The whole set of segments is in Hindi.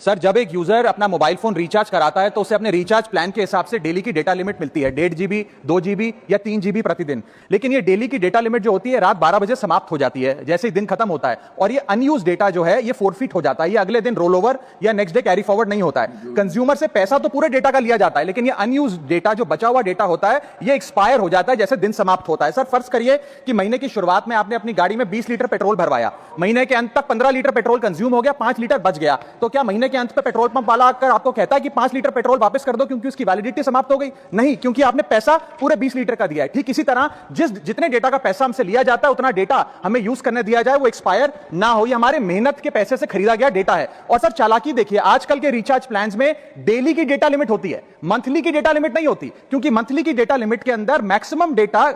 सर, जब एक यूजर अपना मोबाइल फोन रिचार्ज कराता है तो उसे अपने रिचार्ज प्लान के हिसाब से डेली की डेटा लिमिट मिलती है, 1.5 GB, 2 GB या 3 GB प्रतिदिन। लेकिन ये डेली की डेटा लिमिट जो होती है रात 12 बजे समाप्त हो जाती है, जैसे ही दिन खत्म होता है, और ये अनयूज डेटा जो है ये फोरफिट हो जाता है, ये अगले दिन रोल ओवर या नेक्स्ट डे कैरी फॉरवर्ड नहीं होता है। कंज्यूमर से पैसा तो पूरे डेटा का लिया जाता है, लेकिन ये अनयूज डेटा जो बचा हुआ डेटा होता है ये एक्सपायर हो जाता है जैसे दिन समाप्त होता है। सर, फर्ज करिए कि महीने की शुरुआत में आपने अपनी गाड़ी में 20 लीटर पेट्रोल भरवाया, महीने के अंत तक 15 लीटर पेट्रोल कंज्यूम हो गया, 5 लीटर बच गया, तो क्या महीने के अंत पे पेट्रोल पंप वाला आकर आपको कहता है कि 5 लीटर पेट्रोल वापस कर दो क्योंकि उसकी वैलिडिटी समाप्त हो गई? नहीं, क्योंकि आपने पैसा पूरे 20 लीटर का दिया है। ठीक इसी तरह जितने डेटा का पैसा हमसे लिया जाता है उतना डेटा हमें यूज करने दिया जाए, वो एक्सपायर ना हो। ये हमारे मेहनत के पैसे से खरीदा गया डेटा है। और सर, चालाकी देखिए, आजकल के रिचार्ज प्लान्स में डेली की डेटा लिमिट होती है, मंथली की डेटा लिमिट नहीं होती, क्योंकि मंथली की डेटा लिमिट के अंदर मैक्सिमम डेटा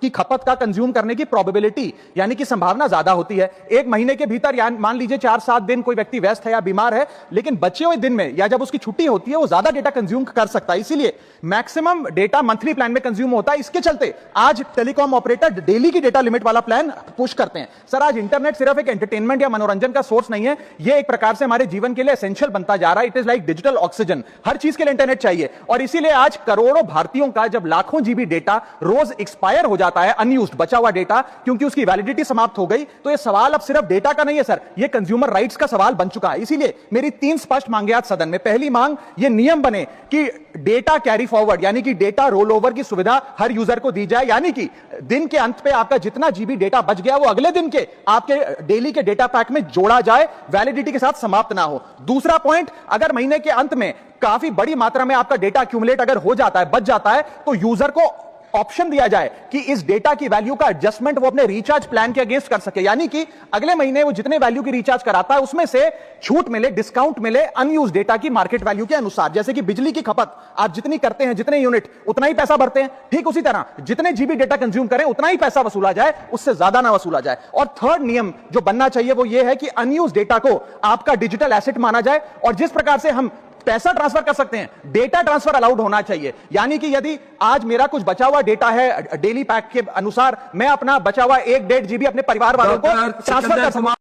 की खपत का कंज्यूम करने की प्रोबेबिलिटी यानी कि संभावना ज्यादा होती है। एक महीने के भीतर या मान लीजिए 4-7 दिन कोई व्यक्ति व्यस्त है या बीमार है, लेकिन बचे हुए दिन में या जब उसकी छुट्टी होती है वो ज्यादा डेटा कंज्यूम कर सकता है, इसीलिए मैक्सिमम डेटा मंथली प्लान में कंज्यूम होता है। इसके चलते आज टेलीकॉम ऑपरेटर डेली की डेटा लिमिट वाला प्लान पुश करते हैं। सर, आज इंटरनेट सिर्फ एक एंटरटेनमेंट या मनोरंजन का सोर्स नहीं है, यह एक प्रकार से हमारे जीवन के लिए एसेंशियल बनता जा रहा है। It is like digital oxygen, हर चीज के लिए इंटरनेट चाहिए, और इसीलिए आज करोड़ों भारतीयों का जब लाखों जीबी डेटा रोज एक्सपायर हो जाता है, अनयूज्ड बचा हुआ डेटा, क्योंकि उसकी वैलिडिटी समाप्त हो गई, तो यह सवाल अब सिर्फ डेटा का नहीं है सर, यह कंज्यूमर राइट्स का सवाल बन चुका है। इसीलिए मेरी 3 स्पष्ट मांगे आज सदन में। पहली मांग, यह नियम बने कि डेटा कैरी फॉरवर्ड यानी कि डेटा रोल ओवर की सुविधा हर यूजर को दी जाए, यानी कि दिन के अंत पे आपका जितना जीबी डेटा बच गया वो अगले दिन के आपके डेली के डेटा पैक में जोड़ा जाए, वैलिडिटी के साथ समाप्त ना हो। दूसरा पॉइंट, अगर महीने के अंत में काफी बड़ी मात्रा में आपका डेटा एक्यूमुलेट अगर हो जाता है, बच जाता है, तो यूजर को ऑप्शन दिया जाए कि इस डेटा की वैल्यू का एडजस्टमेंट वो अपने रिचार्ज प्लान के अगेंस्ट कर सके, यानी कि अगले महीने वो जितने वैल्यू की रिचार्ज कराता है उसमें से छूट मिले, डिस्काउंट मिले अनयूज डेटा की मार्केट वैल्यू के अनुसार। जैसे कि बिजली की खपत आप जितनी करते हैं, जितने यूनिट, उतना ही पैसा भरते हैं, ठीक उसी तरह जितने जीबी डेटा कंज्यूम करें उतना ही पैसा वसूला जाए, उससे ज्यादा ना वसूला जाए। और थर्ड नियम जो बनना चाहिए वो ये है कि अनयूज डेटा को आपका डिजिटल एसेट माना जाए, और जिस प्रकार से हम पैसा ट्रांसफर कर सकते हैं, डेटा ट्रांसफर अलाउड होना चाहिए। यानी कि यदि आज मेरा कुछ बचा हुआ डेटा है डेली पैक के अनुसार, मैं अपना बचा हुआ 1-1.5 GB अपने परिवार वालों को ट्रांसफर कर सकता हूं।